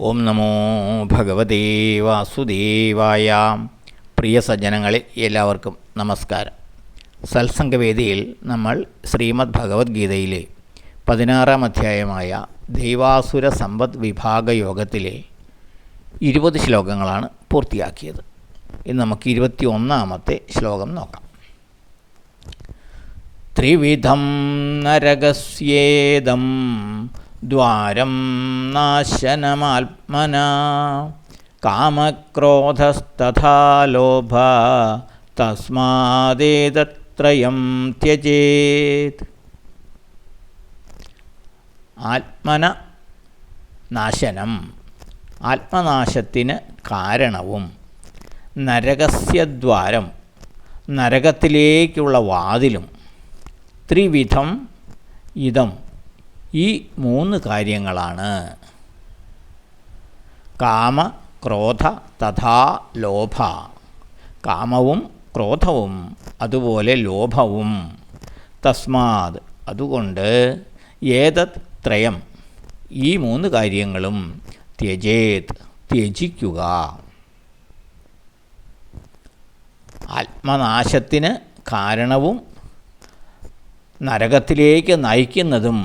ഓം നമോ ഭഗവതേ വാസുദേവായ. പ്രിയ സജ്ജനങ്ങളെ, എല്ലാവർക്കും നമസ്കാരം. സത്സംഗവേദിയിൽ നമ്മൾ ശ്രീമദ് ഭഗവത്ഗീതയിലെ 16-ാം അധ്യായമായ ദൈവാസുര സമ്പദ് വിഭാഗ യോഗത്തിലെ 20 ശ്ലോകങ്ങളാണ് പൂർത്തിയാക്കിയത്. ഇന്ന് നമുക്ക് 21-ാമത്തെ ശ്ലോകം നോക്കാം. ത്രിവിധം നരകസ്യേദം ദ്വാരം നാശനമാത്മനാ കാമക്രോധസ്തഥാ ലോഭ തസ്മാദേതത്രയം ത്യജേത്. ആത്മന നാശനം, ആത്മനാശത്തിന് കാരണവും, നരകസ്യദ്വാരം, നരകത്തിലേക്കുള്ള വാതിലും, ത്രിവിധം ഇതം, ഈ 3 കാര്യങ്ങളാണ്. കാമ ക്രോധ തഥാ ലോഭ, കാമവും ക്രോധവും അതുപോലെ ലോഭവും. തസ്മാത്, അതുകൊണ്ട്, ഏതത് ത്രയം, ഈ 3 കാര്യങ്ങളും, ത്യജേത്, ത്യജിക്കുക. ആത്മനാശത്തിന് കാരണവും നരകത്തിലേക്ക് നയിക്കുന്നതും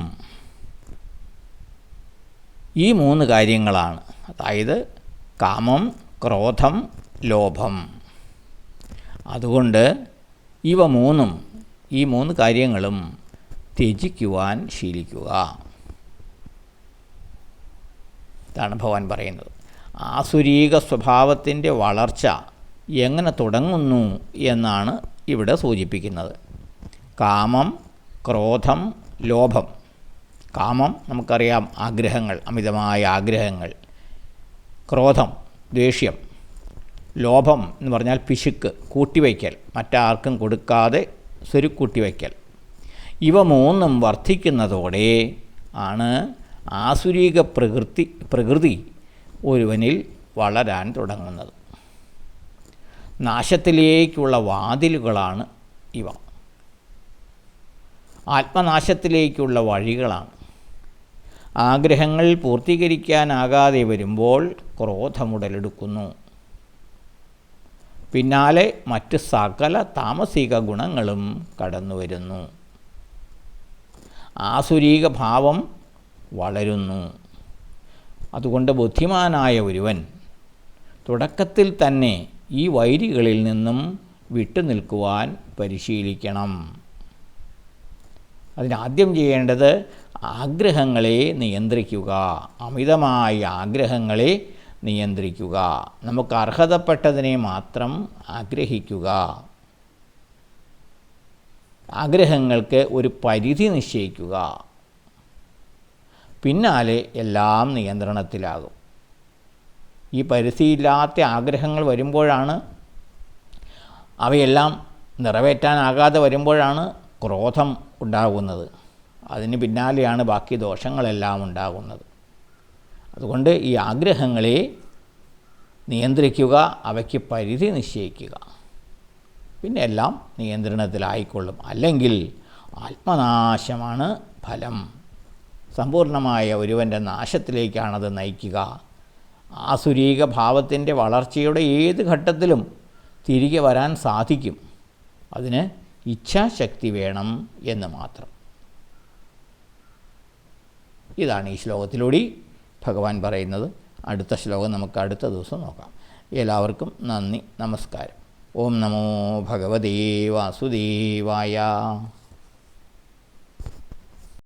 ഈ 3 കാര്യങ്ങളാണ്. അതായത് കാമം, ക്രോധം, ലോഭം. അതുകൊണ്ട് ഇവ 3 ഈ 3 കാര്യങ്ങളും ത്യജിക്കുവാൻ ശീലിക്കുക. ഇതാണ് ഭഗവാൻ പറയുന്നത്. ആസുരീക സ്വഭാവത്തിൻ്റെ വളർച്ച എങ്ങനെ തുടങ്ങുന്നു എന്നാണ് ഇവിടെ സൂചിപ്പിക്കുന്നത്. കാമം, ക്രോധം, ലോഭം. കാമം നമുക്കറിയാം, ആഗ്രഹങ്ങൾ, അമിതമായ ആഗ്രഹങ്ങൾ. ക്രോധം, ദേഷ്യം. ലോഭം എന്ന് പറഞ്ഞാൽ പിശുക്ക്, കൂട്ടിവയ്ക്കൽ, മറ്റാർക്കും കൊടുക്കാതെ സ്വരുക്കൂട്ടിവയ്ക്കൽ. ഇവ 3 വർദ്ധിക്കുന്നതോടെ ആണ് ആസുരീക പ്രകൃതി ഒരുവനിൽ വളരാൻ തുടങ്ങുന്നത്. നാശത്തിലേക്കുള്ള വാതിലുകളാണ് ഇവ. ആത്മനാശത്തിലേക്കുള്ള വഴികളാണ്. ആഗ്രഹങ്ങൾ പൂർത്തീകരിക്കാനാകാതെ വരുമ്പോൾ ക്രോധമുടലെടുക്കുന്നു. പിന്നാലെ മറ്റ് സകല താമസിക ഗുണങ്ങളും കടന്നു വരുന്നു. ആസുരീക ഭാവം വളരുന്നു. അതുകൊണ്ട് ബുദ്ധിമാനായ ഒരുവൻ തുടക്കത്തിൽ തന്നെ ഈ വൈരികളിൽ നിന്നും വിട്ടുനിൽക്കുവാൻ പരിശീലിക്കണം. അതിനാദ്യം ചെയ്യേണ്ടത് ആഗ്രഹങ്ങളെ നിയന്ത്രിക്കുക. അമിതമായ ആഗ്രഹങ്ങളെ നിയന്ത്രിക്കുക. നമുക്ക് അർഹതപ്പെട്ടതിനെ മാത്രം ആഗ്രഹിക്കുക. ആഗ്രഹങ്ങൾക്ക് ഒരു പരിധി നിശ്ചയിക്കുക. പിന്നാലെ എല്ലാം നിയന്ത്രണത്തിലാകും. ഈ പരിധിയില്ലാത്ത ആഗ്രഹങ്ങൾ വരുമ്പോഴാണ്, അവയെല്ലാം നിറവേറ്റാനാകാതെ വരുമ്പോഴാണ് ക്രോധം ഉണ്ടാകുന്നത്. അതിന് പിന്നാലെയാണ് ബാക്കി ദോഷങ്ങളെല്ലാം ഉണ്ടാകുന്നത്. അതുകൊണ്ട് ഈ ആഗ്രഹങ്ങളെ നിയന്ത്രിക്കുക, അവയ്ക്ക് പരിധി നിശ്ചയിക്കുക. പിന്നെ എല്ലാം നിയന്ത്രണത്തിലായിക്കൊള്ളും. അല്ലെങ്കിൽ ആത്മനാശമാണ് ഫലം. സമ്പൂർണമായ ഒരുവൻ്റെ നാശത്തിലേക്കാണത് നയിക്കുക. ആസുരീക ഭാവത്തിൻ്റെ വളർച്ചയുടെ ഏത് ഘട്ടത്തിലും തിരികെ വരാൻ സാധിക്കും. അതിന് ഇച്ഛാശക്തി വേണം എന്ന് മാത്രം. ഇതാണ് ഈ ശ്ലോകത്തിലൂടെ ഭഗവാൻ പറയുന്നത്. അടുത്ത ശ്ലോകം നമുക്ക് അടുത്ത ദിവസം നോക്കാം. എല്ലാവർക്കും നന്ദി, നമസ്കാരം. ഓം നമോ ഭഗവതേ വാസുദേവായ.